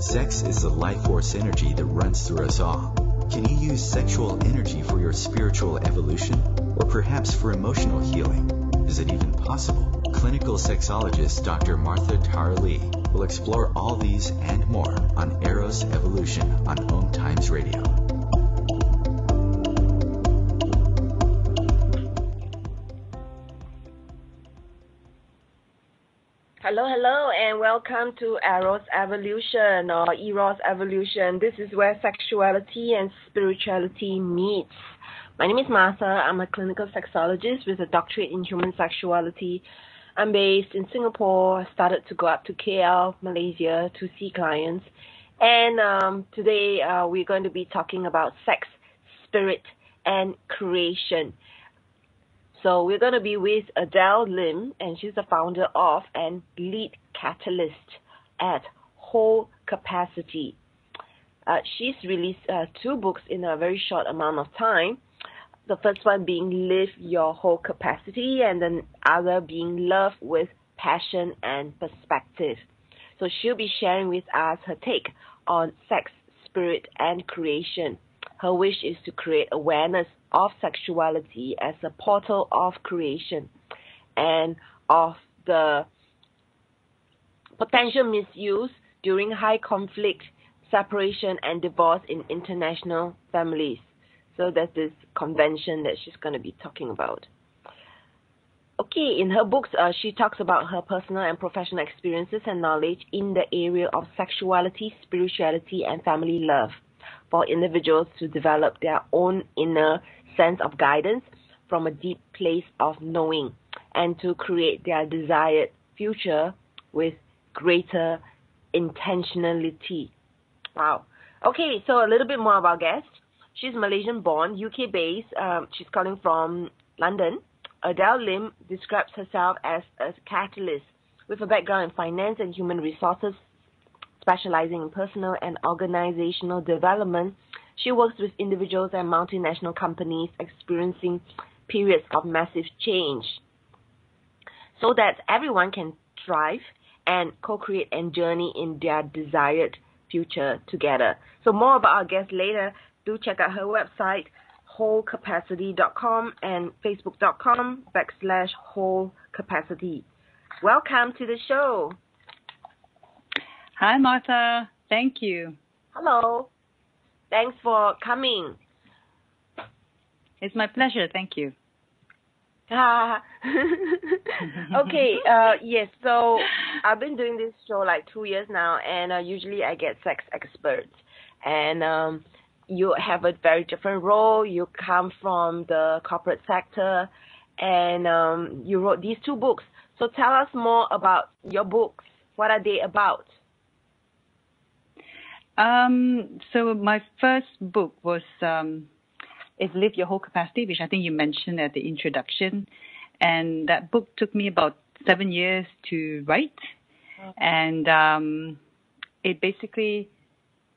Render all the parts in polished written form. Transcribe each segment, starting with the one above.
Sex is the life force energy that runs through us all. Can you use sexual energy for your spiritual evolution? Or perhaps for emotional healing? Is it even possible? Clinical sexologist Dr. Martha Tara Lee will explore all these and more on Eros Evolution on OMTimes Radio. Hello, and welcome to Eros Evolution or Eros Evolution. This is where sexuality and spirituality meets. My name is Martha. I'm a clinical sexologist with a doctorate in human sexuality. I'm based in Singapore. I started to go up to KL, Malaysia, to see clients. And today we're going to be talking about sex, spirit, and creation. So we're going to be with Adele Lim, and she's the founder of and lead catalyst at Whole Capacity. She's released 2 books in a very short amount of time. The first one being Live Your Whole Capacity, and the other being Love with Passion and Perspective. So she'll be sharing with us her take on sex, spirit, and creation. Her wish is to create awareness of sexuality as a portal of creation and of the potential misuse during high conflict, separation, and divorce in international families. So that's this convention that she's going to be talking about. Okay, in her books, she talks about her personal and professional experiences and knowledge in the area of sexuality, spirituality, and family love for individuals to develop their own inner sense of guidance from a deep place of knowing and to create their desired future with greater intentionality. Wow. Okay, so a little bit more about guest. She's Malaysian born, UK based. She's calling from London. Adele Lim describes herself as a catalyst with a background in finance and human resources, specializing in personal and organizational development. She works with individuals and multinational companies experiencing periods of massive change so that everyone can thrive and co-create and journey in their desired future together. So more about our guest later. Do check out her website, wholecapacity.com, and facebook.com/wholecapacity. Welcome to the show. Hi, Martha. Thank you. Hello. Thanks for coming. It's my pleasure. Thank you. Okay. Yes. So I've been doing this show like 2 years now, and usually I get sex experts. And you have a very different role. You come from the corporate sector, and you wrote these 2 books. So tell us more about your books. What are they about? So my first book was is Live Your Whole Capacity, which I think you mentioned at the introduction. And that book took me about 7 years to write. Okay. And it basically,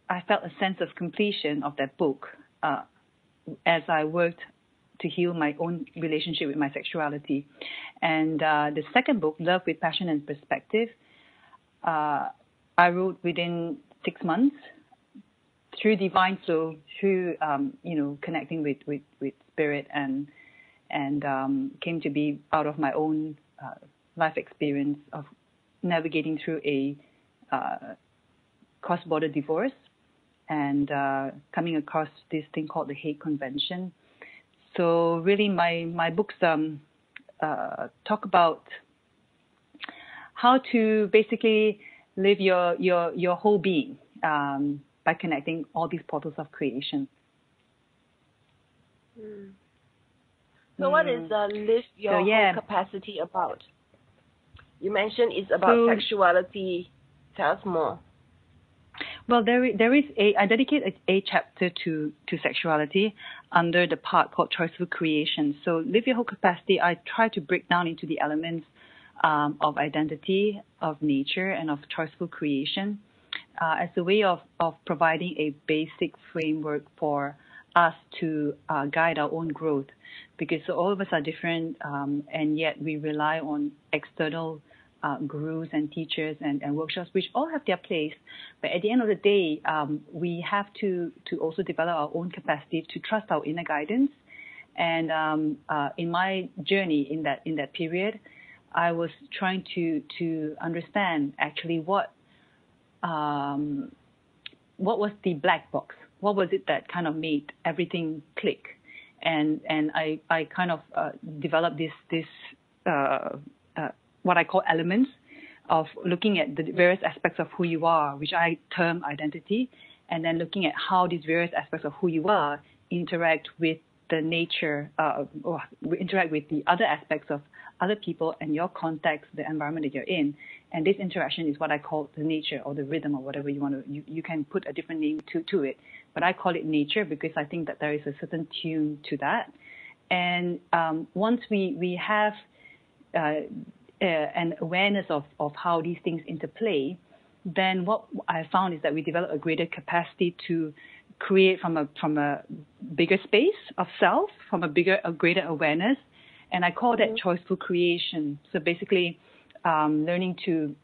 I felt a sense of completion of that book as I worked to heal my own relationship with my sexuality. And the second book, Love with Passion and Perspective, I wrote within 6 months through divine flow, through connecting with spirit, and came to be out of my own life experience of navigating through a cross-border divorce and coming across this thing called the Hague Convention. So really, my books talk about how to basically live your whole being by connecting all these portals of creation. So what is Live Your Whole Capacity about? You mentioned it's about sexuality. Tell us more. Well, I dedicate a chapter to sexuality under the part called Choiceful Creation. So Live Your Whole Capacity, I try to break down into the elements of identity, of nature, and of choiceful creation as a way of providing a basic framework for us to guide our own growth, because all of us are different, and yet we rely on external gurus and teachers and workshops, which all have their place. But at the end of the day, we have to also develop our own capacity to trust our inner guidance. And in my journey in that period, I was trying to understand actually what was the black box. What was it that kind of made everything click? And I kind of developed this what I call elements of looking at the various aspects of who you are, which I term identity, and then looking at how these various aspects of who you are interact with the nature, or interact with the other aspects of other people and your context, the environment that you're in. And this interaction is what I call the nature or the rhythm or whatever you want to, you can put a different name to it. But I call it nature because I think that there is a certain tune to that. And once we have an awareness of how these things interplay, then what I found is that we develop a greater capacity to create from a bigger space of self, from a greater awareness. And I call that choiceful creation. So basically, learning to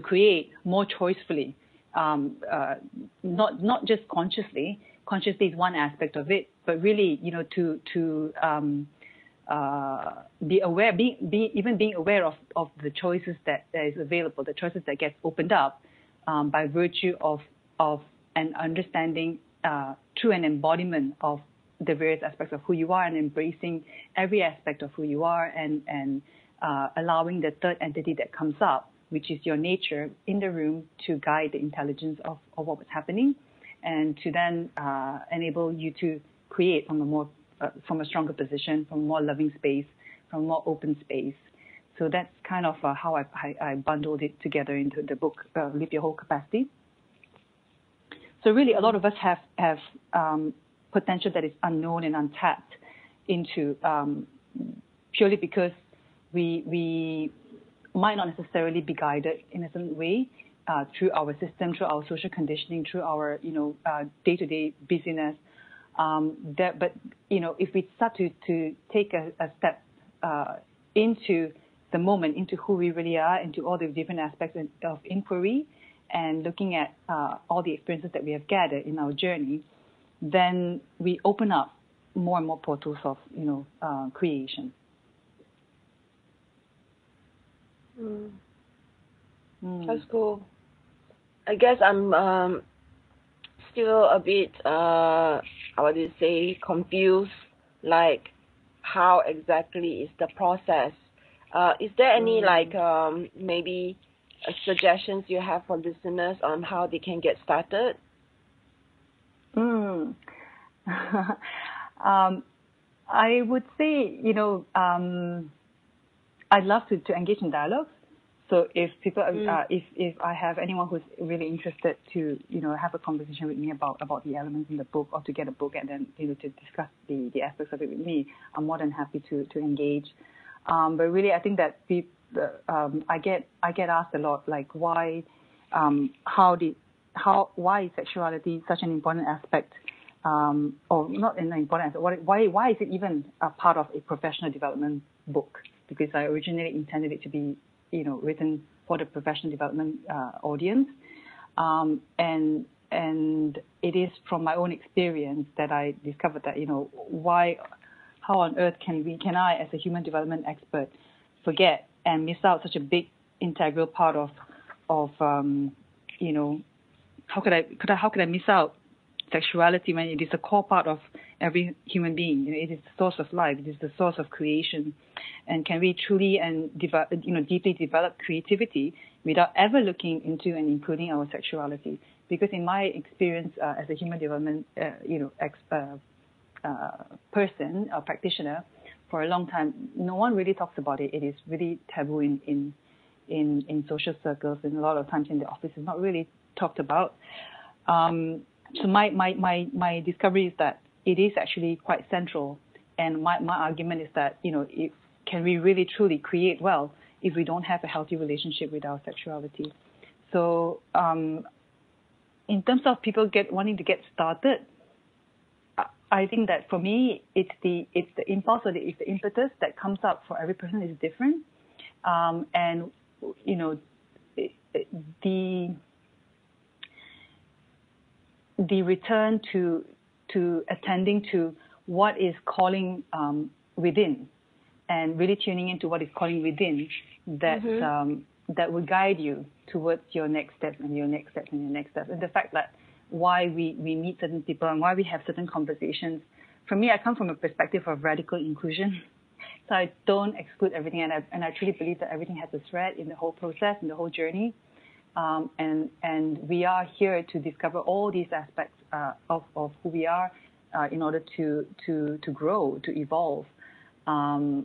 create more choicefully, not just consciously. Consciously is one aspect of it, but really, to be aware, being aware of the choices that is available, the choices that gets opened up by virtue of an understanding through an embodiment of the various aspects of who you are and embracing every aspect of who you are and allowing the third entity that comes up, which is your nature, in the room to guide the intelligence of what was happening and to then enable you to create from a stronger position, from a more loving space, from a more open space. So that's kind of how I bundled it together into the book, Live Your Whole Capacity. So really, a lot of us have potential that is unknown and untapped into purely because we might not necessarily be guided in a certain way through our system, through our social conditioning, through our day-to-day busyness. But if we start to take a step into the moment, into who we really are, into all the different aspects of inquiry, and looking at all the experiences that we have gathered in our journey, then we open up more and more portals of creation. That's cool. I guess I'm still a bit confused, like how exactly is the process. Is there any maybe suggestions you have for listeners on how they can get started? I would say, I'd love to engage in dialogue. So if people, if I have anyone who's really interested to, have a conversation with me about the elements in the book, or to get a book and then, to discuss the aspects of it with me, I'm more than happy to engage. But really, I think that I get asked a lot, like why is sexuality such an important aspect, or not an important aspect? Why is it even a part of a professional development book? Because I originally intended it to be, written for the professional development audience, and it is from my own experience that I discovered that how on earth can I as a human development expert forget and miss out such a big integral part of how could I miss out sexuality when it is a core part of every human being? It is the source of life. It is the source of creation. And can we truly and deeply develop creativity without ever looking into and including our sexuality? Because in my experience as a human development person or practitioner, for a long time, no one really talks about it. It is really taboo in social circles, and a lot of times in the office, it's not really talked about. So my discovery is that it is actually quite central, and my argument is that can we really truly create well if we don't have a healthy relationship with our sexuality? So in terms of people wanting to get started, I think that for me it's the impulse or it's the impetus that comes up for every person is different, and the return to attending to what is calling within, and really tuning into what is calling within, that that will guide you towards your next step and your next step and your next step. And the fact that why we meet certain people and why we have certain conversations. For me, I come from a perspective of radical inclusion. So I don't exclude everything, and I truly believe that everything has a thread in the whole process, in the whole journey. And we are here to discover all these aspects of who we are in order to grow, to evolve, to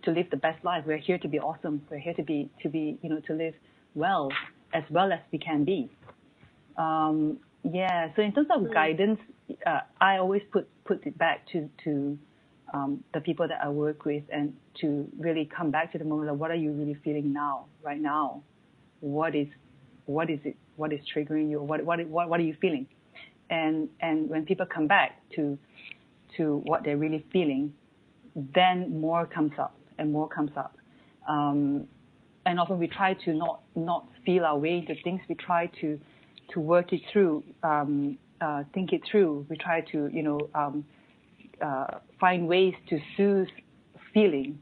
live the best life. We're here to be awesome. We're here to be to live well as we can be. So in terms of guidance, I always put it back to the people that I work with, and to really come back to the moment of what are you really feeling now, right now? What is it? What is triggering you? What are you feeling? And when people come back to what they're really feeling, then more comes up and more comes up. And often we try to not feel our way into things. We try to work it through, think it through. We try to find ways to soothe feeling,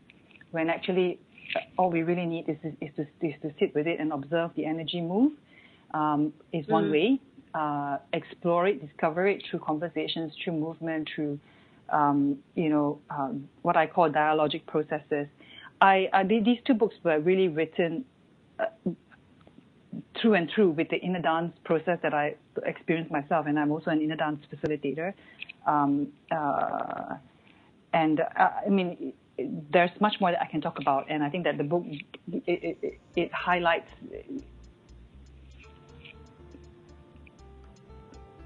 when actually all we really need is to sit with it and observe the energy move. Is one way. Explore it, discover it through conversations, through movement, through what I call dialogic processes. These two books were really written through and through with the inner dance process that I experienced myself, and I'm also an inner dance facilitator. There's much more that I can talk about, and I think that the book it highlights.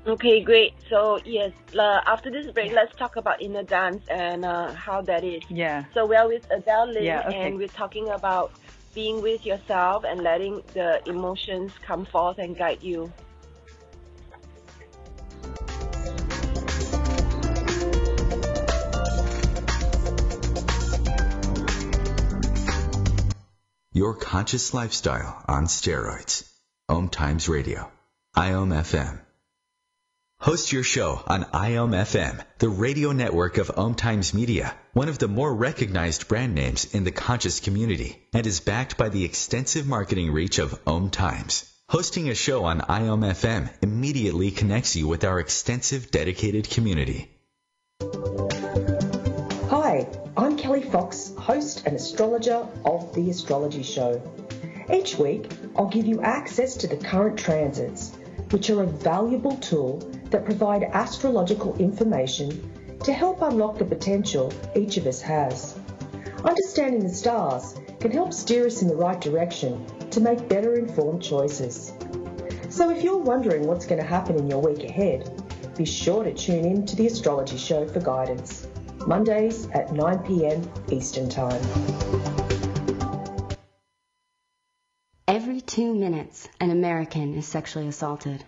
Okay, great. So yes, after this break, let's talk about inner dance and how that is. Yeah. So we're with Adele Lim, okay. And we're talking about being with yourself and letting the emotions come forth and guide you. Your conscious lifestyle on steroids. OMTimes Radio. IOM FM. Host your show on IOM FM, the radio network of OMTimes Media, one of the more recognized brand names in the conscious community, and is backed by the extensive marketing reach of OMTimes. Hosting a show on IOM FM immediately connects you with our extensive dedicated community. Hi, I'm Kelly Fox, host and astrologer of The Astrology Show. Each week, I'll give you access to the current transits, which are a valuable tool that provide astrological information to help unlock the potential each of us has. Understanding the stars can help steer us in the right direction to make better informed choices. So if you're wondering what's going to happen in your week ahead, be sure to tune in to The Astrology Show for guidance, Mondays at 9 p.m. Eastern Time. Every 2 minutes, an American is sexually assaulted.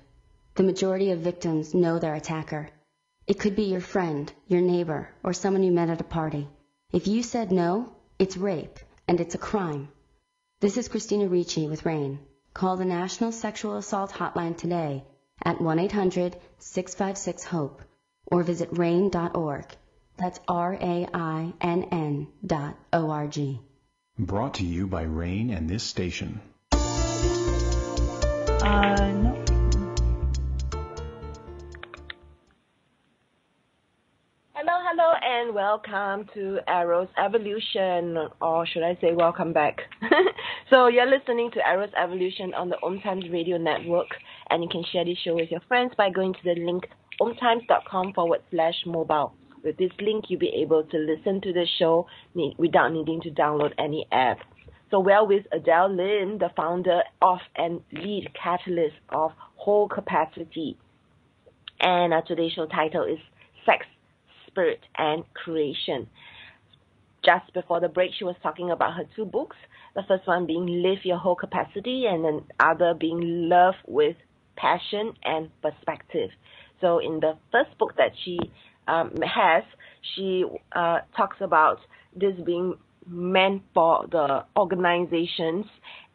The majority of victims know their attacker. It could be your friend, your neighbor, or someone you met at a party. If you said no, it's rape, and it's a crime. This is Christina Ricci with RAIN. Call the National Sexual Assault Hotline today at 1-800-656-HOPE or visit RAIN.org. That's RAINN.org. Brought to you by RAIN and this station. No. Hello, and welcome to Eros Evolution, or should I say welcome back. So you're listening to Eros Evolution on the OMTimes Radio Network, and you can share this show with your friends by going to the link omtimes.com/mobile. With this link, you'll be able to listen to the show without needing to download any app. So we're with Adele Lim, the founder of and lead catalyst of Whole Capacity. And today's show title is Sex, Spirit, and Creation. Just before the break, she was talking about her two books. The first one being Live Your Whole Capacity, and then the other being Love with Passion and Perspective. So in the first book that she has, she talks about this being meant for the organizations,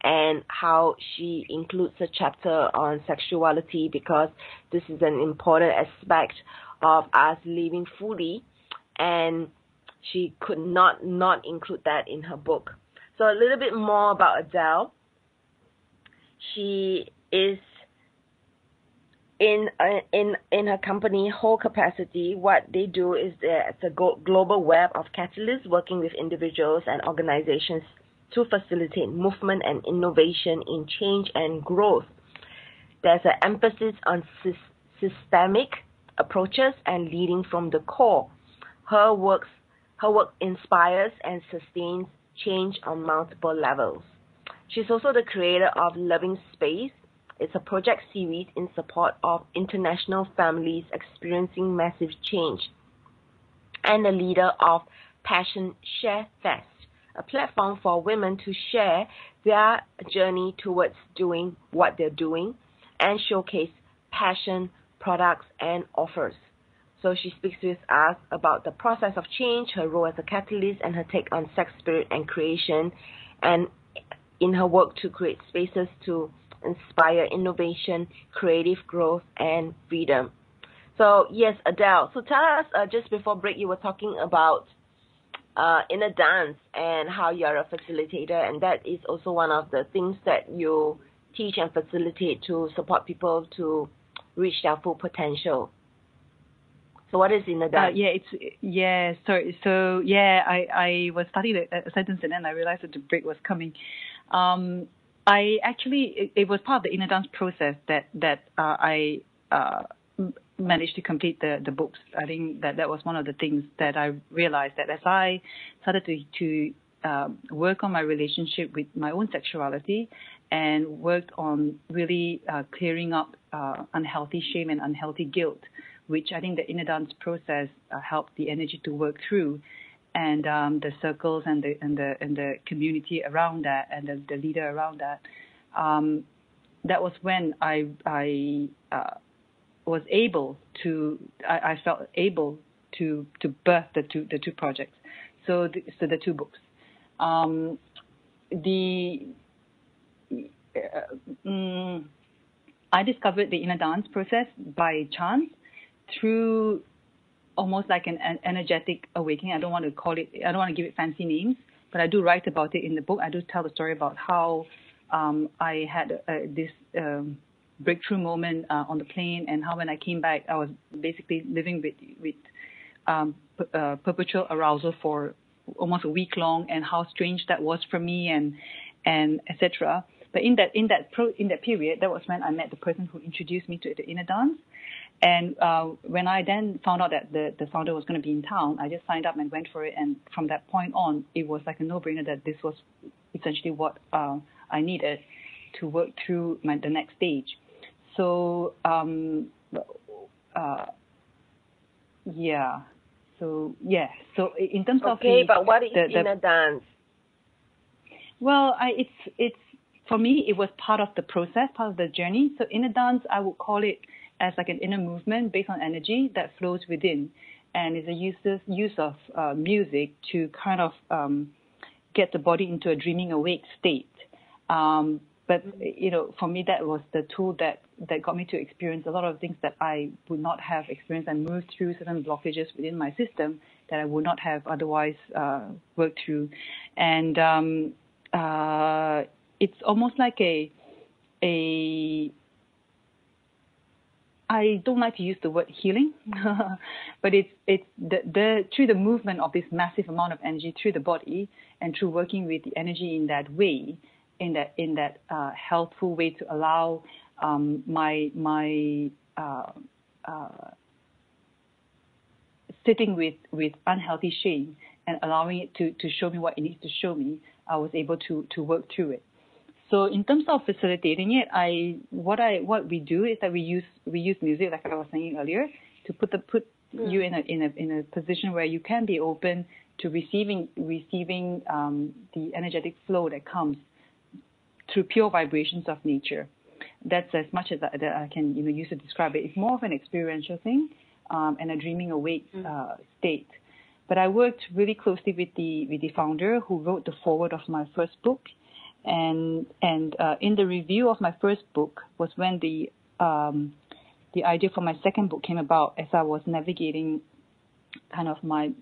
and how she includes a chapter on sexuality, because this is an important aspect of us living fully, and she could not include that in her book. So a little bit more about Adele. She is in her company, Whole Capacity. What they do is it's a global web of catalysts working with individuals and organizations to facilitate movement and innovation in change and growth. There's an emphasis on systemic approaches and leading from the core. Her work inspires and sustains change on multiple levels. She's also the creator of Loving Space. It's a project series in support of international families experiencing massive change, and the leader of Passion Share Fest, a platform for women to share their journey towards doing what they're doing and showcase passion, products, and offers. So she speaks with us about the process of change, her role as a catalyst, and her take on sex, spirit, and creation, and in her work to create spaces to inspire innovation, creative growth, and freedom. So yes, Adele. So tell us, just before break, you were talking about inner dance and how you're a facilitator, and that is also one of the things that you teach and facilitate to support people to reach their full potential. So what is inner dance? I was starting a sentence and then I realized that the break was coming. It was part of the inner dance process that I managed to complete the books. I think that was one of the things that I realized, that as I started to work on my relationship with my own sexuality and worked on really clearing up unhealthy shame and unhealthy guilt, which I think the inner dance process helped the energy to work through, and the circles and the community around that, and the leader around that. That was when I was able to. I felt able to birth the two projects. So the two books. I discovered the inner dance process by chance, through almost like an energetic awakening. I don't want to give it fancy names, but I do write about it in the book. I do tell the story about how I had this breakthrough moment on the plane, and how when I came back, I was basically living with perpetual arousal for almost a week long, and how strange that was for me, and etc. But in that period, that was when I met the person who introduced me to the inner dance. And when I then found out that the founder was going to be in town, I just signed up and went for it. And from that point on, it was like a no-brainer that this was essentially what I needed to work through the next stage. So, So in terms of but what is inner dance? Well, it's for me, it was part of the process, part of the journey. So inner dance, I would call it as like an inner movement based on energy that flows within, and is a use of music to kind of get the body into a dreaming awake state. But for me, that was the tool that got me to experience a lot of things that I would not have experienced, and moved through certain blockages within my system that I would not have otherwise worked through. And it's almost like I don't like to use the word healing, but it's through the movement of this massive amount of energy through the body, and through working with the energy in that way, in that healthful way, to allow my sitting with unhealthy shame and allowing it to show me what it needs to show me. I was able to work through it. So in terms of facilitating it, what we do is that we use music, like I was saying earlier, to put you in a position where you can be open to receiving the energetic flow that comes through pure vibrations of nature. That's as much as that I can use to describe it. It's more of an experiential thing, and a dreaming awake state. But I worked really closely with the founder who wrote the foreword of my first book, and in the review of my first book was when the idea for my second book came about, as I was navigating kind of my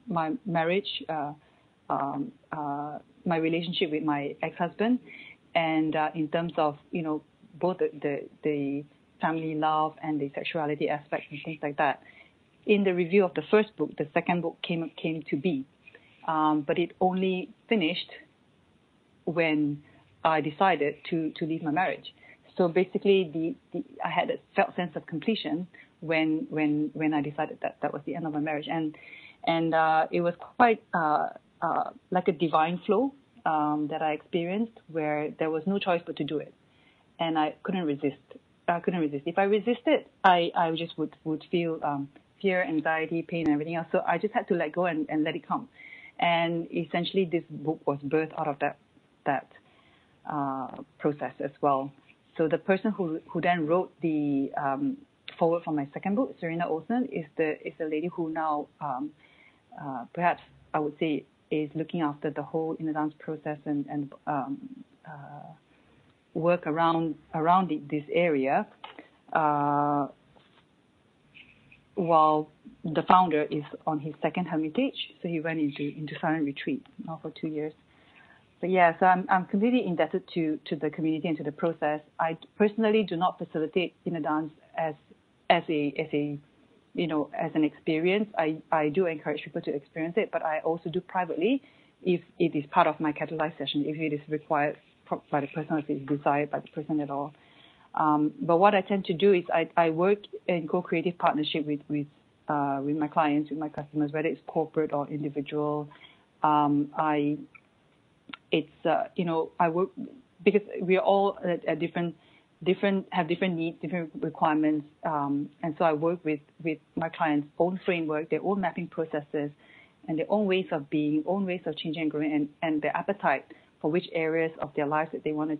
marriage, my relationship with my ex-husband, and in terms of both the family love and the sexuality aspects and things like that. In the review of the first book, the second book came to be, but it only finished when I decided to leave my marriage. So basically, I had a felt sense of completion when I decided that was the end of my marriage, and it was quite like a divine flow that I experienced, where there was no choice but to do it, and I couldn't resist. If I resisted, I just would feel fear, anxiety, pain, and everything else. So I just had to let go and let it come. And essentially, this book was birthed out of that process as well. So the person who then wrote the foreword for my second book, Serena Olsen, is the lady who now perhaps I would say is looking after the whole inner dance process and work around this area, while the founder is on his second hermitage. So he went into silent retreat now for 2 years. But yeah, so I'm completely indebted to the community and to the process. I personally do not facilitate inner dance as an experience. I do encourage people to experience it, but I also do privately if it is part of my catalyzed session, if it is required by the person, if it is desired by the person at all. But what I tend to do is I work in co-creative partnership with my clients, with my customers, whether it's corporate or individual. I work because we are all at different have different needs, different requirements, and so I work with my clients' own framework, their own mapping processes, and their own ways of being, own ways of changing and growing, and their appetite for which areas of their lives that they want to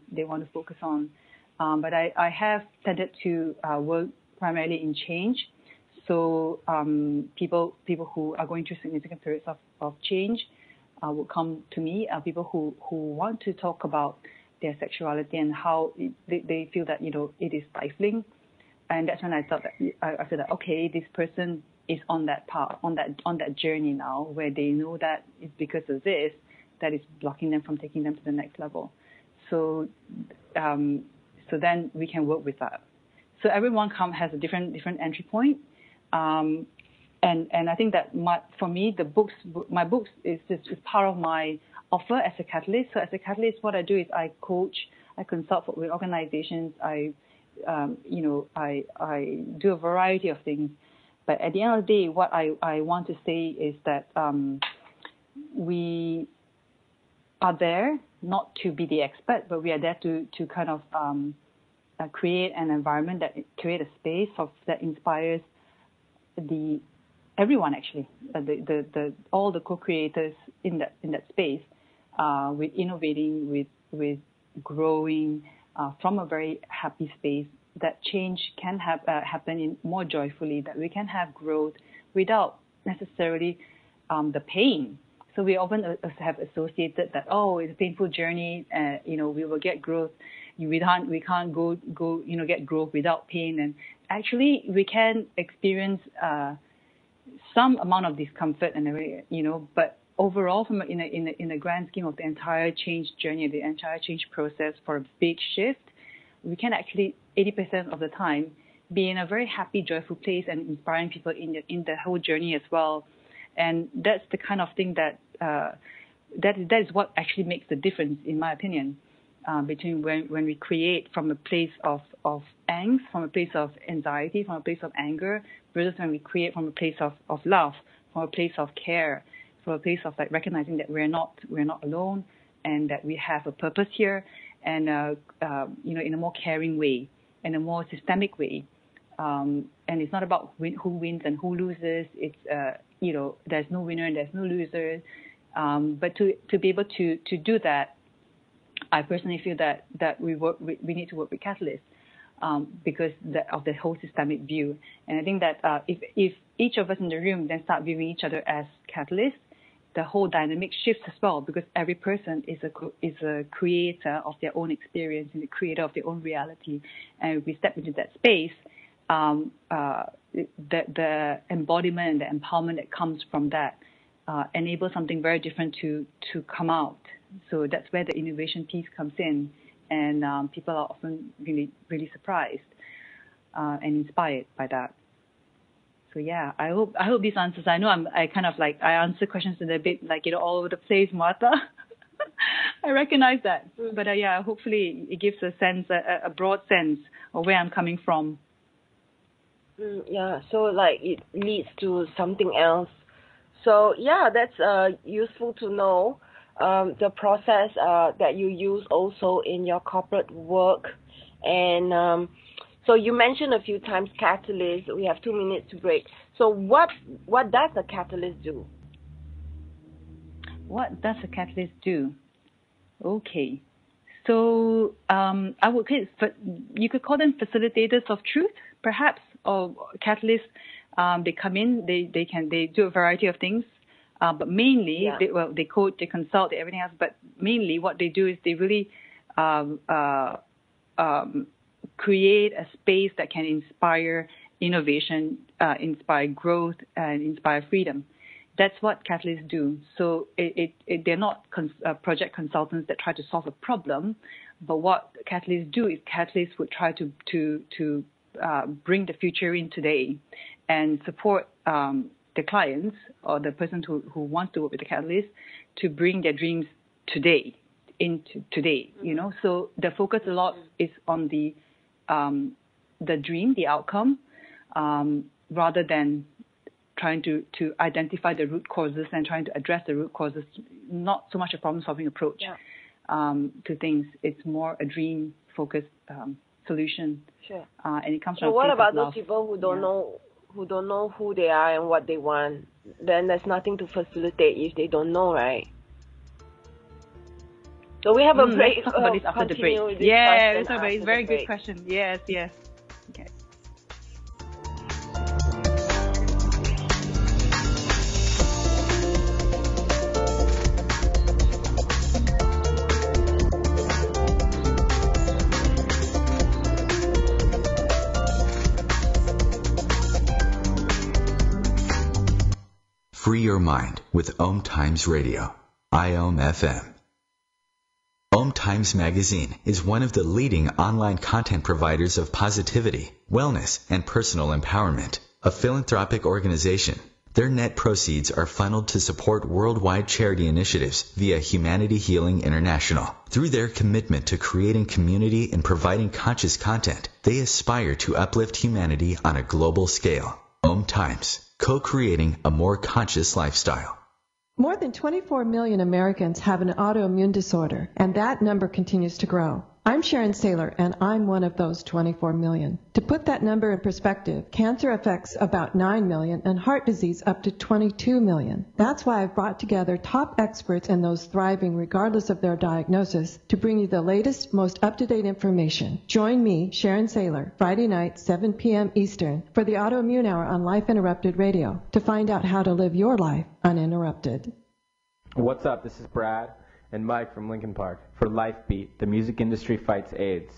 focus on. But I have tended to work primarily in change. So people who are going through significant periods of change will come to me. People who want to talk about their sexuality and how they feel that it is stifling, and that's when I felt that okay, this person is on that path, on that journey now, where they know that it's because of this that is blocking them from taking them to the next level. So then we can work with that. So everyone has a different entry point, and I think that for me my books is part of my offer as a catalyst. So as a catalyst, what I do is I coach, I consult with organizations, I do a variety of things. But at the end of the day, what I want to say is that we are there not to be the expert, but we are there to kind of create an environment, create a space that inspires everyone actually, all the co-creators in that space, with innovating, with growing from a very happy space. That change can happen more joyfully. That we can have growth without necessarily the pain. So we often have associated that it's a painful journey. We will get growth. We can't go get growth without pain. And actually, we can experience some amount of discomfort and but overall, in the grand scheme of the entire change journey, the entire change process for a big shift, we can actually 80% of the time be in a very happy, joyful place and inspiring people in the whole journey as well. And that's the kind of thing that is what actually makes the difference, in my opinion, between when we create from a place of angst, from a place of anxiety, from a place of anger, versus when we create from a place of love, from a place of care, from a place of recognizing that we're not alone, and that we have a purpose here, and in a more caring way, in a more systemic way. And it's not about who wins and who loses. It's there's no winner and there's no loser. But to be able to do that, I personally feel that we need to work with catalysts, because of the whole systemic view. And I think that if each of us in the room then start viewing each other as catalysts, the whole dynamic shifts as well, because every person is a creator of their own experience and a creator of their own reality. And if we step into that space, the embodiment and the empowerment that comes from that enables something very different to come out. So that's where the innovation piece comes in, and people are often really, really surprised and inspired by that. So yeah, I hope these answers. I know I answer questions in a bit all over the place, Martha. I recognize that, but yeah, hopefully it gives a sense, a broad sense of where I'm coming from. Yeah, so it leads to something else. So yeah, that's useful to know. The process that you use also in your corporate work, and so you mentioned a few times catalyst. We have 2 minutes to break. So what does a catalyst do? What does a catalyst do? Okay, so I would you could call them facilitators of truth, perhaps, or catalysts. They come in, they do a variety of things, but mainly they code, they consult, everything else. But mainly what they do is they really create a space that can inspire innovation, inspire growth, and inspire freedom. That's what catalysts do. So they're not project consultants that try to solve a problem, but what catalysts do is catalysts would try to bring the future in today and support the clients or the person who wants to work with the catalyst to bring their dreams today into today. So the focus a lot is on the dream, the outcome, rather than trying to identify the root causes and trying to address the root causes. Not so much a problem-solving approach to things. It's more a dream-focused solution. Sure. And it comes from. So what about those people who don't know who they are and what they want? Then there's nothing to facilitate if they don't know, right? So we have a break. Let's talk about this after the break. Yeah, it's a very good question. Yes. Okay. Free your mind with OMTimes Radio, IOM FM. OMTimes Magazine is one of the leading online content providers of positivity, wellness, and personal empowerment, a philanthropic organization. Their net proceeds are funneled to support worldwide charity initiatives via Humanity Healing International. Through their commitment to creating community and providing conscious content, they aspire to uplift humanity on a global scale. OMTimes, co-creating a more conscious lifestyle. More than 24 million Americans have an autoimmune disorder, and that number continues to grow. I'm Sharon Saylor, and I'm one of those 24 million. To put that number in perspective, cancer affects about 9 million and heart disease up to 22 million. That's why I've brought together top experts and those thriving regardless of their diagnosis to bring you the latest, most up-to-date information. Join me, Sharon Saylor, Friday night, 7 p.m. Eastern, for the Autoimmune Hour on Life Interrupted Radio to find out how to live your life uninterrupted. What's up? This is Brad and Mike from Lincoln Park for Life Beat, the music industry fights AIDS.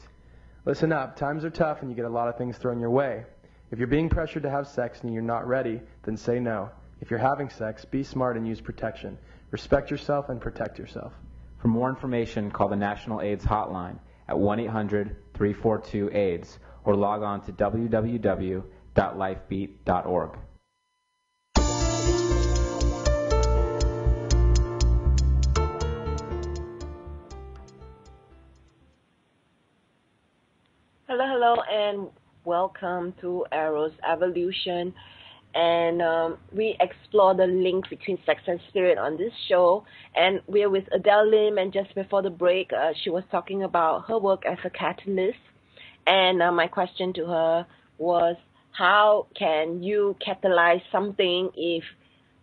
Listen up, times are tough and you get a lot of things thrown your way. If you're being pressured to have sex and you're not ready, then say no. If you're having sex, be smart and use protection. Respect yourself and protect yourself. For more information, call the National AIDS Hotline at 1-800-342-AIDS or log on to www.lifebeat.org. Hello, and welcome to Eros Evolution. And we explore the link between sex and spirit on this show. And we're with Adele Lim, and just before the break, she was talking about her work as a catalyst. And my question to her was, how can you catalyze something if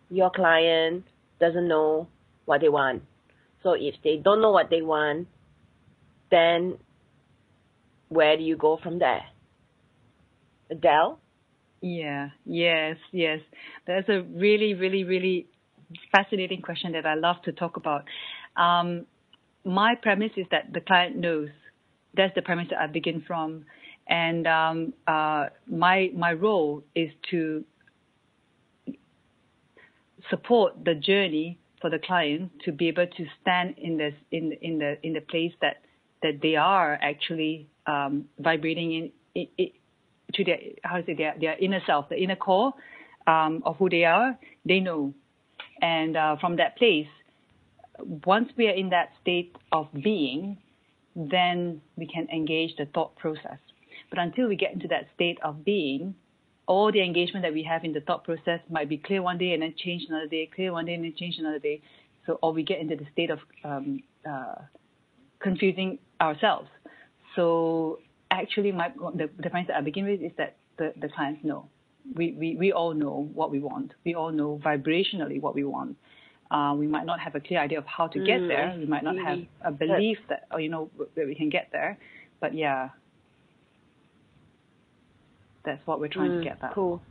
your client doesn't know what they want? So if they don't know what they want, then where do you go from there? Adele? Yes. That's a really, really, really fascinating question that I love to talk about. My premise is that the client knows. That's the premise that I begin from. And my role is to support the journey for the client to be able to stand in the place that they are actually vibrating in to their inner self, the inner core of who they are. They know, and from that place, once we are in that state of being, then we can engage the thought process. But until we get into that state of being, all the engagement that we have in the thought process might be clear one day and then change another day, clear one day and then change another day. So, or we get into the state of confusing ourselves. So actually, the premise that I begin with is that the clients know. We all know what we want. We all know vibrationally what we want. We might not have a clear idea of how to get there. We might not have a belief that, that we can get there. But yeah, that's what we're trying to get at. Cool.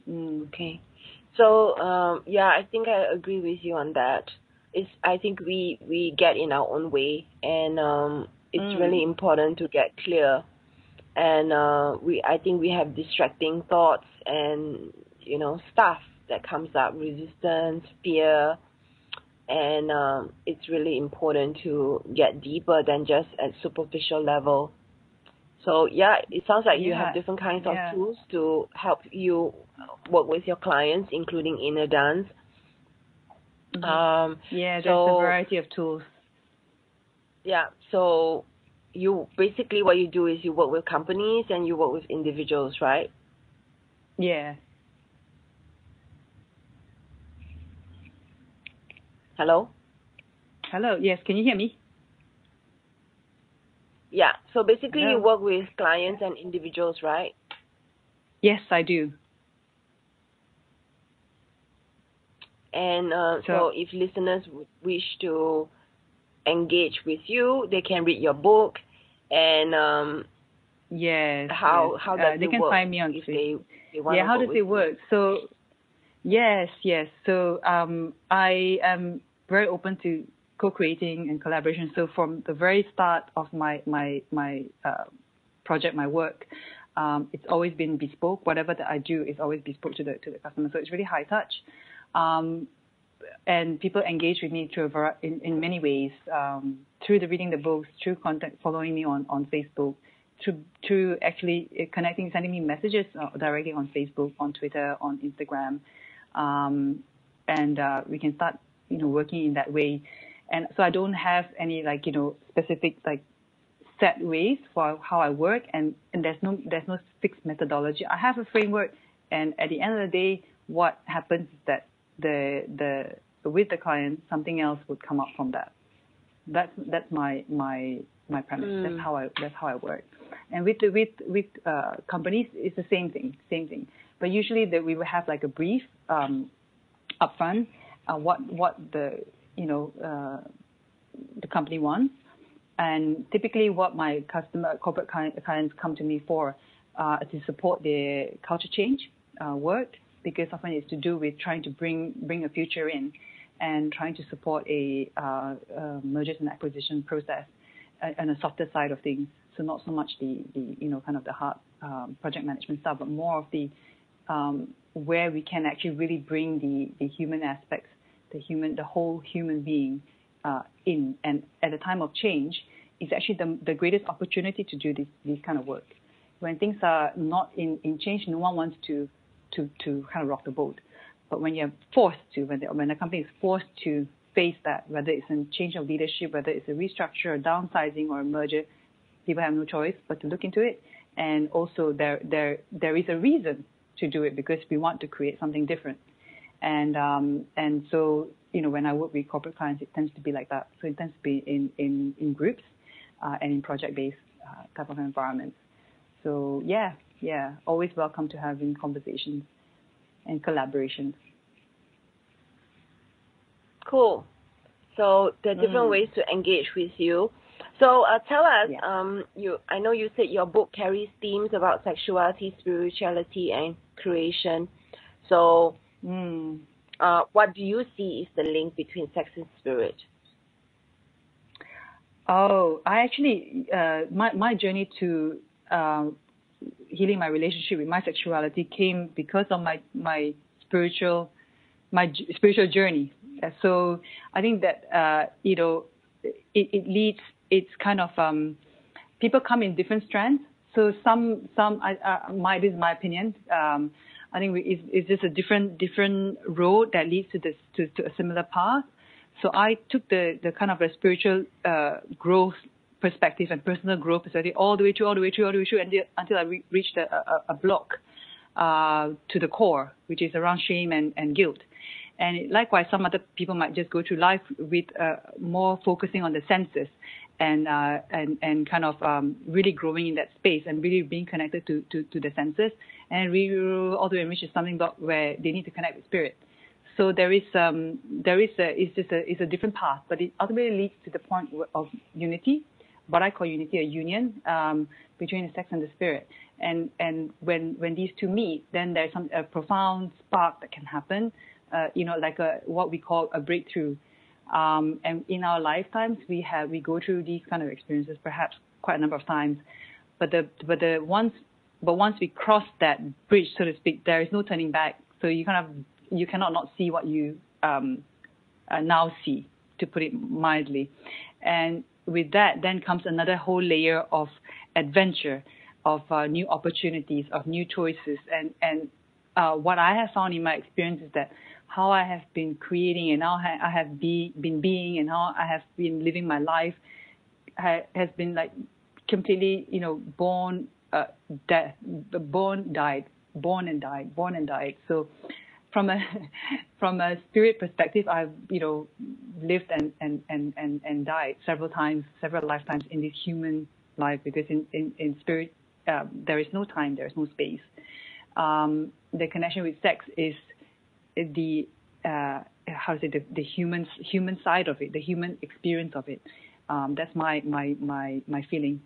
Okay. So, I think I agree with you on that. I think we get in our own way, and it's really important to get clear. And I think we have distracting thoughts and, stuff that comes up, resistance, fear, and it's really important to get deeper than just at superficial level. So it sounds like you have different kinds of tools to help you work with your clients, including inner dance. There's a variety of tools. Yeah, so basically what you do is you work with companies and you work with individuals, right? Yeah. Hello? Hello, yes, can you hear me? Yeah, so basically you work with clients and individuals, right? Yes, I do. And so if listeners wish to engage with you, they can read your book, and yes, how does they it can work find me on Facebook. They how does it work? So yes. So I am very open to co-creating and collaboration. So from the very start of my project, my work, it's always been bespoke. Whatever that I do is always bespoke to the customer. So it's really high touch. And people engage with me through in many ways, through reading the books, through contact, following me on Facebook, through actually connecting, sending me messages directly on Facebook, on Twitter, on Instagram, and we can start working in that way. And so I don't have any specific set ways for how I work, and there's no fixed methodology. I have a framework, and at the end of the day, what happens is that with the client, something else would come up from that. That's my premise. That's how I work. And with companies, it's the same thing. But usually we will have a brief upfront, what the company wants, and typically what my corporate clients come to me for to support their culture change work, because often it's to do with trying to bring a future in and trying to support a mergers and acquisition process and a softer side of things. So not so much the kind of the hard project management stuff, but more of the where we can actually really bring the human aspects, the whole human being in. And at a time of change, it's actually the greatest opportunity to do this kind of work. When things are not in change, no one wants to kind of rock the boat. But when you're forced to, when a company is forced to face that, whether it's a change of leadership, whether it's a restructure, a downsizing, or a merger, people have no choice but to look into it. And also there is a reason to do it, because we want to create something different. And so when I work with corporate clients, it tends to be like that. So it tends to be in groups and in project-based type of environments. So yeah, always welcome to having conversations and collaborations. Cool. So there are different ways to engage with you. So tell us, I know you said your book carries themes about sexuality, spirituality, and creation. So what do you see is the link between sex and spirit? Oh, I actually, my journey to healing my relationship with my sexuality came because of my spiritual journey. So I think that it leads. It's kind of people come in different strands. So some this is my opinion. I think it's just a different road that leads to a similar path. So I took the kind of a spiritual growth perspective and personal growth perspective all the way through until I reached a block to the core, which is around shame and guilt. And likewise, some other people might just go through life with more focusing on the senses and kind of really growing in that space and really being connected to the senses, and really all the way reach something where they need to connect with spirit. So it's a different path, but it ultimately leads to the point of unity, what I call unity, a union between the sex and the spirit. And when these two meet, then there's a profound spark that can happen, like what we call a breakthrough. And in our lifetimes, we go through these kind of experiences, perhaps quite a number of times. But once we cross that bridge, so to speak, there is no turning back. So you cannot not see what you now see, to put it mildly. And with that, then comes another whole layer of adventure, of new opportunities, of new choices. And what I have found in my experience is that how I have been creating and how I have been being and how I have been living my life has been like completely, born, died. So from a spirit perspective, I've lived and died several lifetimes in this human life, because in spirit there is no time, there is no space. The connection with sex is the human side of it, the human experience of it. That's my feeling.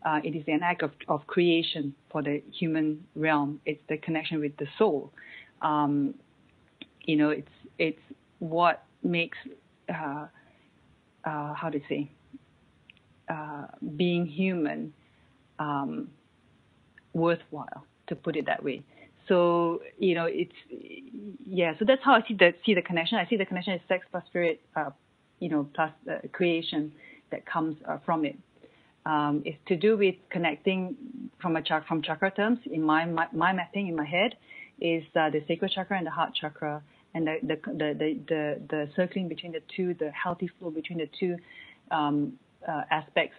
It is an act of creation for the human realm. It's the connection with the soul. It's what makes being human worthwhile, to put it that way. So so that's how I see the connection. I see the connection as sex plus spirit, plus creation that comes from it. It's to do with connecting from chakra terms. In my mapping in my head is the sacral chakra and the heart chakra, and the circling between the two, the healthy flow between the two aspects,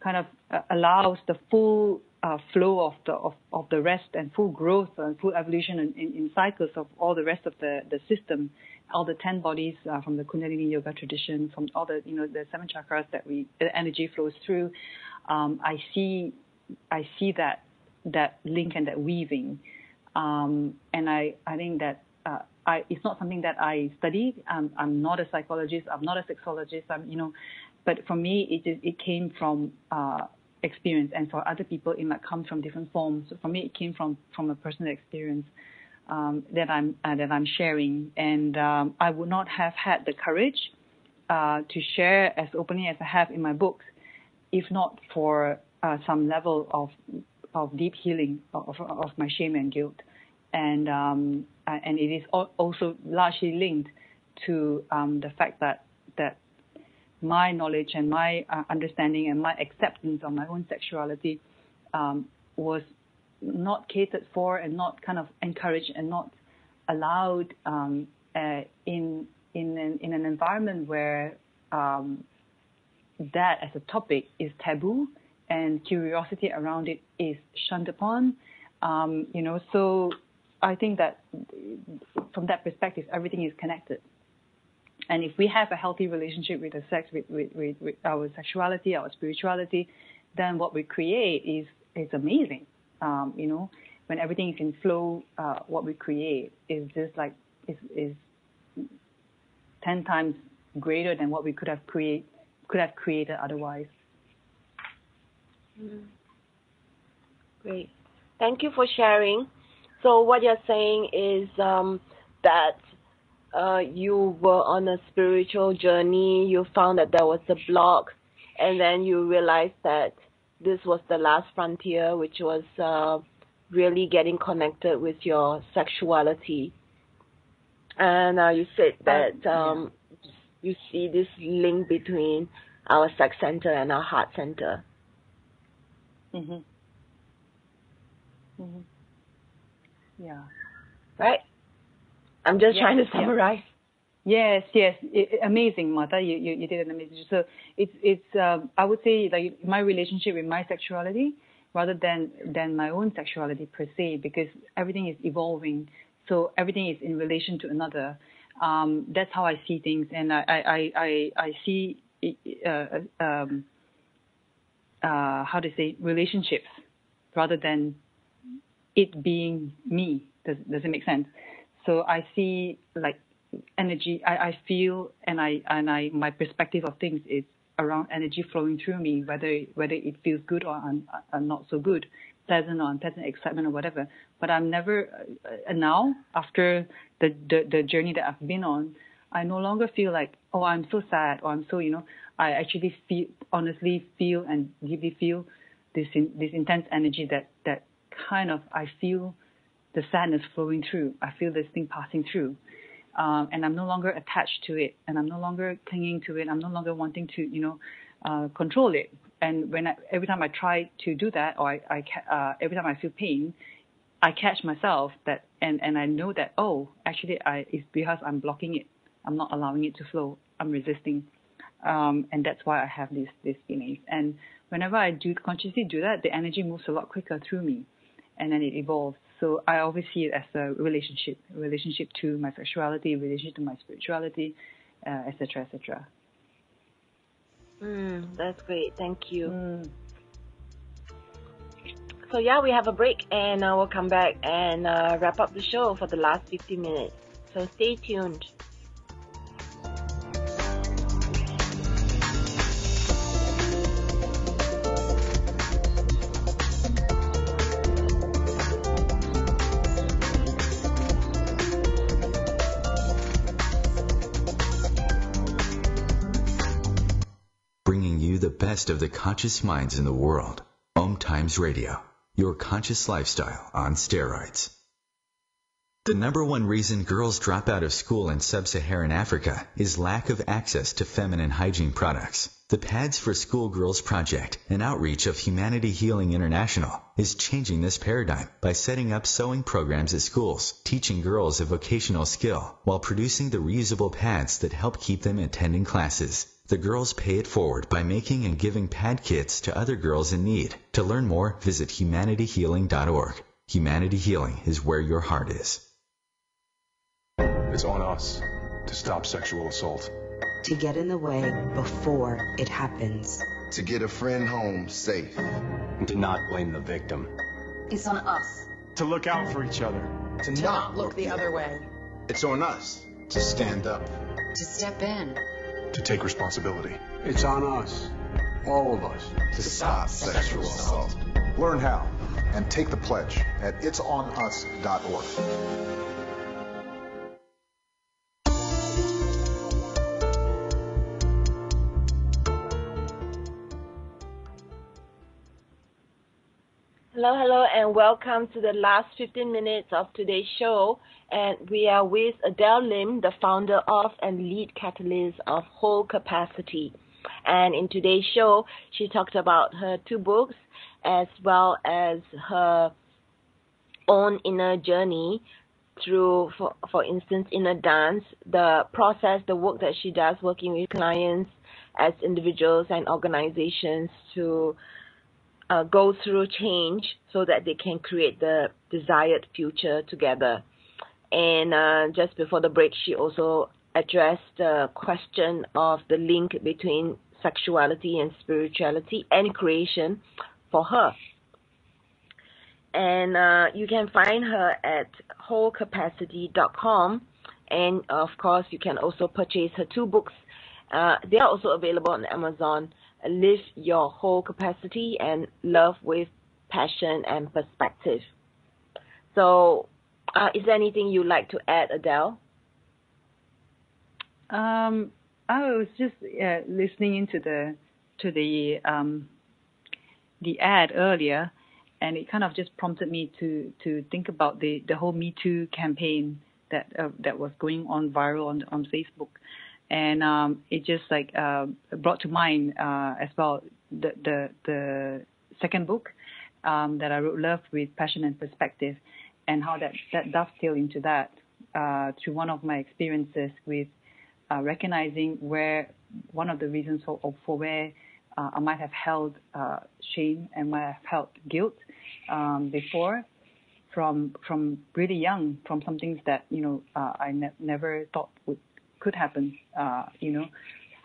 kind of allows the full flow of the rest and full growth and full evolution in cycles of all the rest of the system, all the 10 bodies from the Kundalini yoga tradition, from all the the 7 chakras that the energy flows through. I see that link and that weaving, and I think that it's not something that I studied. I'm not a psychologist. I'm not a sexologist. But for me, it came from experience, and for other people, it might come from different forms. So for me, it came from a personal experience that I'm sharing, and I would not have had the courage to share as openly as I have in my books, if not for some level of deep healing of my shame and guilt, and it is also largely linked to the fact that my knowledge and my understanding and my acceptance of my own sexuality was not catered for and not kind of encouraged and not allowed in an environment where that as a topic is taboo and curiosity around it is shunned upon. So I think that from that perspective, everything is connected. And if we have a healthy relationship with the sex, with our sexuality, our spirituality, then what we create is amazing. When everything is in flow, what we create is just like is 10 times greater than what we could have created otherwise. Great, thank you for sharing. So what you're saying is that you were on a spiritual journey, you found that there was a block, and then you realized that this was the last frontier, which was really getting connected with your sexuality. And you said that you see this link between our sex center and our heart center. Mhm. Mhm. Yeah. Right? I'm just trying to summarize. Yes. Amazing, Martha. You did an amazing job. So it's I would say like my relationship with my sexuality rather than my own sexuality per se, because everything is evolving. So everything is in relation to another. That's how I see things, and I see how to say relationships rather than it being me. Does it make sense? So I see like energy. I feel and my perspective of things is around energy flowing through me, whether it feels good or not so good, pleasant or unpleasant, excitement or whatever. But I'm never now after the journey that I've been on, I no longer feel like, oh, I'm so sad or I'm so, I actually honestly feel and deeply feel this intense energy that kind of I feel the sadness flowing through. I feel this thing passing through. And I'm no longer attached to it, and I'm no longer clinging to it. I'm no longer wanting to, control it. And every time I try to do that, or every time I feel pain, I catch myself that, and I know that, oh, actually, it's because I'm blocking it. I'm not allowing it to flow. I'm resisting, and that's why I have these feelings. And whenever I consciously do that, the energy moves a lot quicker through me, and then it evolves. So I always see it as a relationship to my sexuality, relationship to my spirituality, etc., etc. That's great. Thank you. So we have a break, and we'll come back and wrap up the show for the last 50 minutes. So stay tuned. Bringing you the best of the conscious minds in the world. OMTimes Radio, your conscious lifestyle on steroids. The number one reason girls drop out of school in sub-Saharan Africa is lack of access to feminine hygiene products. The Pads for Schoolgirls Project, an outreach of Humanity Healing International, is changing this paradigm by setting up sewing programs at schools, teaching girls a vocational skill, while producing the reusable pads that help keep them attending classes. The girls pay it forward by making and giving pad kits to other girls in need. To learn more, visit humanityhealing.org. Humanity Healing is where your heart is. It's on us to stop sexual assault. To get in the way before it happens. To get a friend home safe. And to not blame the victim. It's on us. To look out for each other. To not look the other way. It's on us to stand up. To step in. To take responsibility. It's on us, all of us, to stop sexual assault. Learn how and take the pledge at itsonus.org. Hello, and welcome to the last 15 minutes of today's show. And we are with Adele Lim, the founder of and lead catalyst of Whole Capacity. And in today's show, she talked about her 2 books as well as her own inner journey through, for instance, inner dance, the process, the work that she does working with clients as individuals and organizations to go through change so that they can create the desired future together. And just before the break, she also addressed the question of the link between sexuality and spirituality and creation for her. And you can find her at wholecapacity.com. And, of course, you can also purchase her 2 books. They are also available on Amazon. Live Your Whole Capacity and Love with Passion and Perspective. So, is there anything you'd like to add, Adele? I was just listening into the ad earlier, and it kind of just prompted me to think about the whole Me Too campaign that was going on viral on Facebook, and it just like brought to mind as well the second book that I wrote, Love with Passion and Perspective, and how that dovetailed into that through one of my experiences with recognizing where one of the reasons for where I might have held shame and might have held guilt before from really young, from some things that I never thought could happen.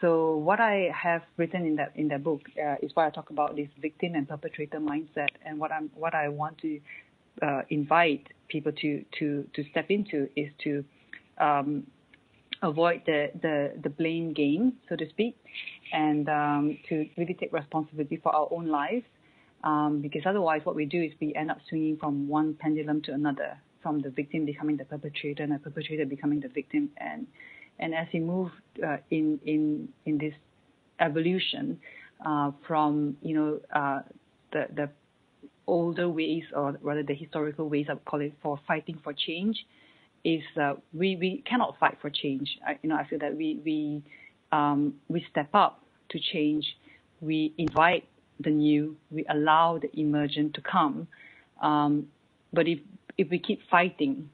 So what I have written in that book is why I talk about this victim and perpetrator mindset, and what I want to invite people to step into is to avoid the blame game, so to speak, and to really take responsibility for our own lives, because otherwise what we do is we end up swinging from one pendulum to another, from the victim becoming the perpetrator and the perpetrator becoming the victim, and as we move in this evolution from the older ways, or rather the historical ways, I would call it, for fighting for change, is we cannot fight for change. I feel that we step up to change. We invite the new. We allow the emergent to come. But if we keep fighting,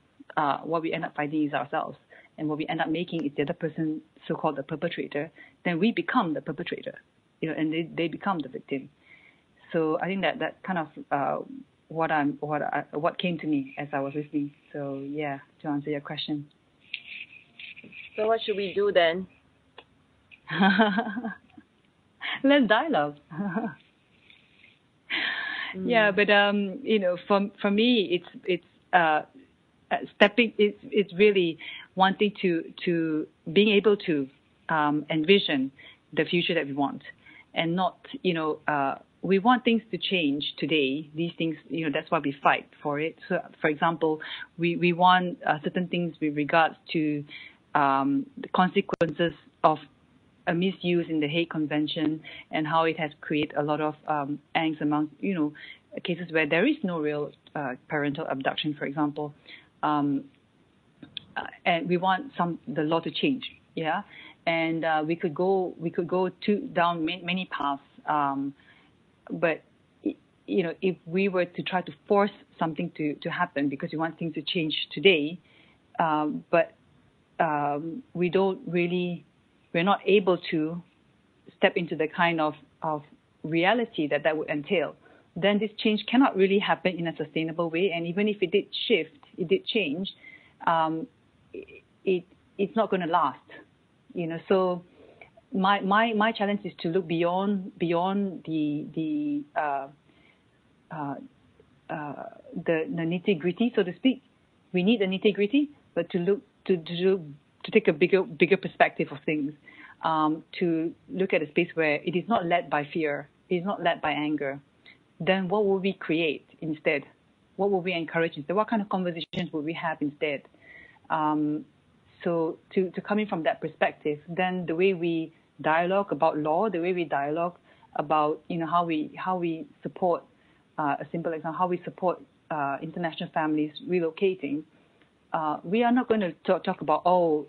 what we end up fighting is ourselves, and what we end up making is the other person, so-called the perpetrator. Then we become the perpetrator, and they become the victim. So I think that kind of what came to me as I was listening. So yeah, to answer your question. So what should we do then? Let's dialogue. Yeah, but for me, it's stepping. It's really wanting to being able to envision the future that we want, and not we want things to change today. These things, that's why we fight for it. So, for example, we want certain things with regards to the consequences of a misuse in the Hague Convention, and how it has created a lot of angst among, cases where there is no real parental abduction, for example. And we want the law to change, yeah. And we could go down many paths. But if we were to try to force something to happen because we want things to change today, but we're not able to step into the kind of reality that would entail, then this change cannot really happen in a sustainable way. And even if it did change, it's not going to last, So my challenge is to look beyond the nitty gritty, so to speak. We need the nitty gritty, but to look to take a bigger perspective of things, to look at a space where it is not led by fear, it is not led by anger. Then what will we create instead? What will we encourage instead? What kind of conversations will we have instead? So to coming from that perspective, then the way we dialogue about law, the way we dialogue about how we support a simple example, how we support international families relocating. We are not going to talk about how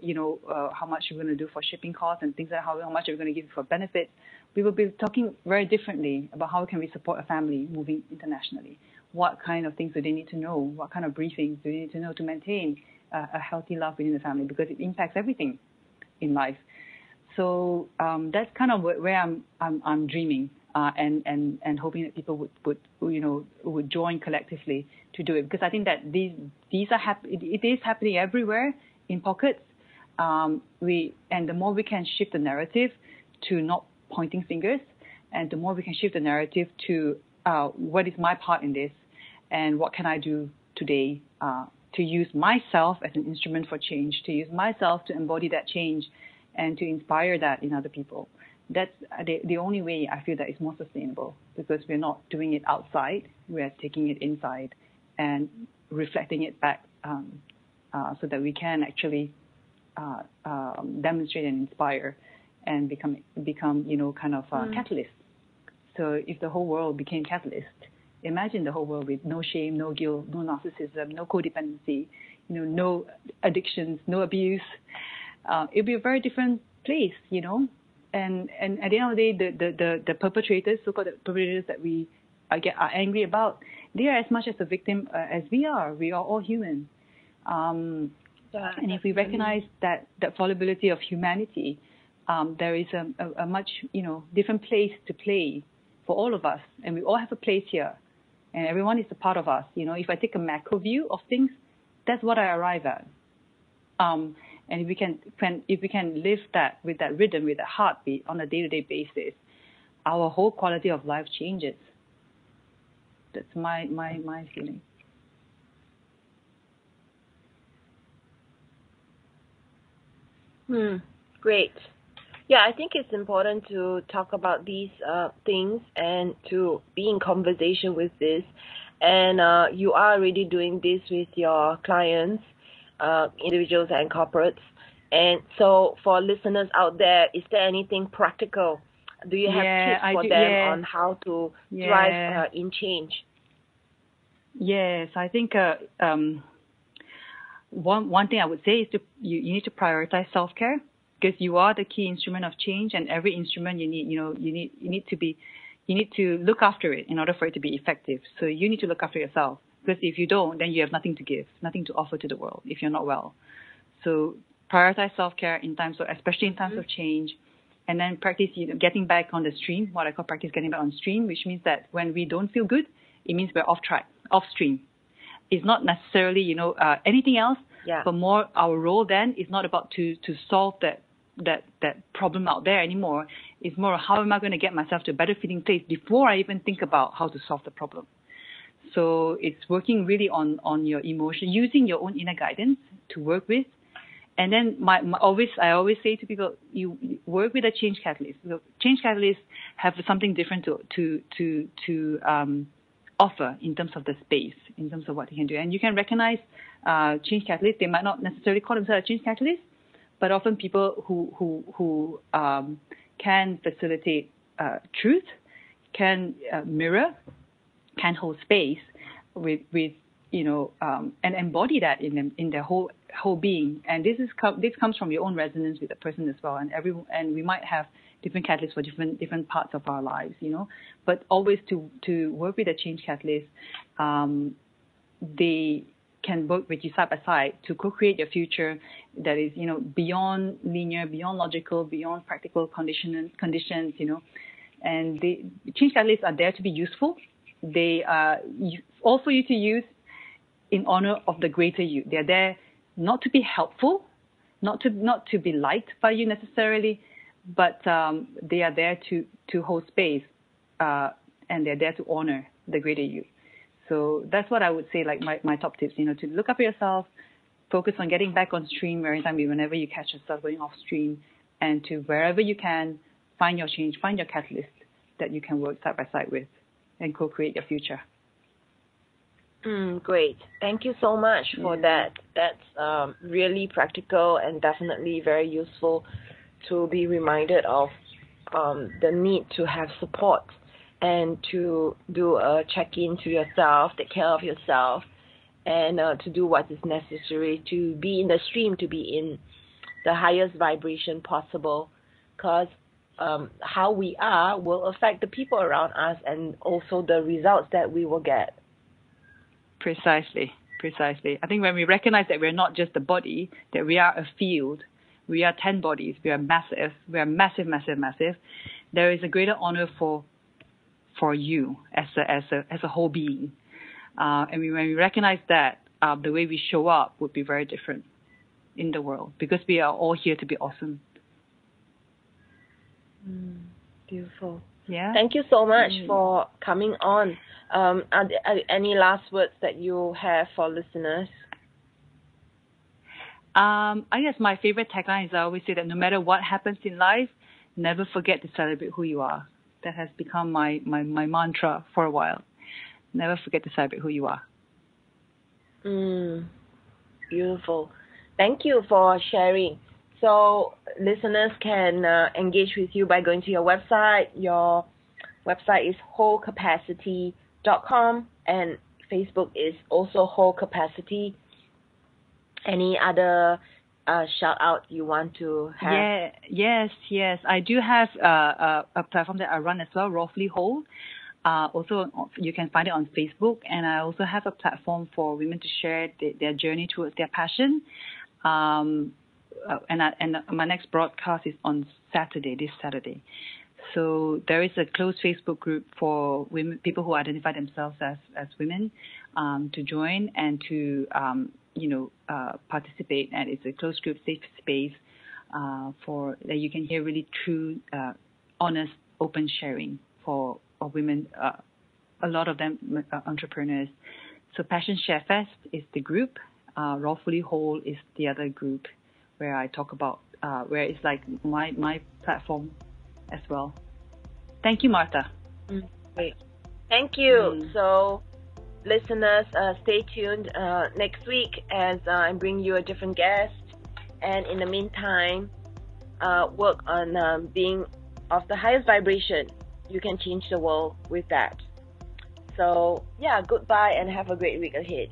much we're going to do for shipping costs and things like how much we're going to give for benefits. We will be talking very differently about how can we support a family moving internationally. What kind of things do they need to know? What kind of briefings do they need to know to maintain a healthy love within the family, because it impacts everything in life. So that's kind of where I'm dreaming and hoping that people would join collectively to do it, because I think that these are it is happening everywhere in pockets. And the more we can shift the narrative to not pointing fingers, and the more we can shift the narrative to what is my part in this, and what can I do today to use myself as an instrument for change, to use myself to embody that change and to inspire that in other people. That's the only way I feel that is more sustainable, because we're not doing it outside, we're taking it inside and reflecting it back so that we can actually demonstrate and inspire and become kind of catalyst. So if the whole world became catalyst, imagine the whole world with no shame, no guilt, no narcissism, no codependency, no addictions, no abuse. It'd be a very different place, And at the end of the day, the perpetrators, so-called perpetrators that we are angry about, they are as much as a victim as we are. We are all human. And if we recognize that fallibility of humanity, there is a much different place to play for all of us, and we all have a place here, and everyone is a part of us. If I take a macro view of things, that's what I arrive at. And if we can live that with that rhythm, with that heartbeat on a day-to-day basis, our whole quality of life changes. That's my feeling. Great. Yeah, I think it's important to talk about these things and to be in conversation with this. And you are already doing this with your clients, individuals and corporates. And so for listeners out there, is there anything practical? Do you have tips for them on how to drive in change? Yes, I think one thing I would say is you need to prioritize self-care, because you are the key instrument of change, and every instrument you need to look after it in order for it to be effective. So you need to look after yourself, because if you don't, then you have nothing to give, nothing to offer to the world if you're not well. So prioritize self-care especially in times of change, and then practice getting back on the stream, what I call practice getting back on stream, which means that when we don't feel good, it means we're off track, off stream. It's not necessarily anything else, but more our role then is not about to solve that problem out there anymore. It's more how am I going to get myself to a better feeling place before I even think about how to solve the problem. So it's working really on your emotion, using your own inner guidance to work with. And then I always say to people, you work with a change catalyst. So change catalysts have something different to offer in terms of the space, in terms of what they can do. And you can recognize change catalysts. They might not necessarily call themselves a change catalyst, but often people who can facilitate truth, can mirror, can hold space with and embody that in their whole being. And this comes from your own resonance with the person as well. And we might have different catalysts for different parts of our lives, But always to work with a change catalyst, they can work with you side by side to co-create your future that is, beyond linear, beyond logical, beyond practical conditions, And the change catalysts are there to be useful. They are all for you to use in honor of the greater you. They're there not to be helpful, not to be liked by you necessarily, but they are there to hold space, and they're there to honor the greater you. So that's what I would say, like my top tips, to look after yourself, focus on getting back on stream whenever you catch yourself going off stream, and to wherever you can, find your change, find your catalyst that you can work side by side with and co-create your future. Great. Thank you so much for that. That's really practical and definitely very useful to be reminded of the need to have support and to do a check-in to yourself, take care of yourself, and to do what is necessary to be in the stream, to be in the highest vibration possible, because how we are will affect the people around us and also the results that we will get. Precisely. I think when we recognize that we're not just a body, that we are a field, we are 10 bodies, we are massive, there is a greater honor for you as a whole being. And when we recognize that, the way we show up would be very different in the world, because we are all here to be awesome. Beautiful. Yeah. Thank you so much for coming on. Are there any last words that you have for listeners? I guess my favorite tagline is I always say that no matter what happens in life, never forget to celebrate who you are. That has become my mantra for a while. Never forget to celebrate who you are. Beautiful. Thank you for sharing. So listeners can engage with you by going to your website. Your website is wholecapacity.com, and Facebook is also Whole Capacity. Any other shout out you want to have? Yeah, yes. I do have a platform that I run as well, Roughly Whole. Also, you can find it on Facebook, and I also have a platform for women to share their journey towards their passion. And my next broadcast is on this Saturday. So there is a closed Facebook group for women, people who identify themselves as women, to join and to participate. And it's a closed group, safe space for that you can hear really true, honest, open sharing for women. A lot of them entrepreneurs. So Passion Share Fest is the group. Rawfully Whole is the other group where I talk about where it's like my platform as well. Thank you, Martha. Great. Thank you. So listeners, stay tuned next week as I bring you a different guest. And in the meantime, work on being of the highest vibration. You can change the world with that. So yeah, goodbye and have a great week ahead.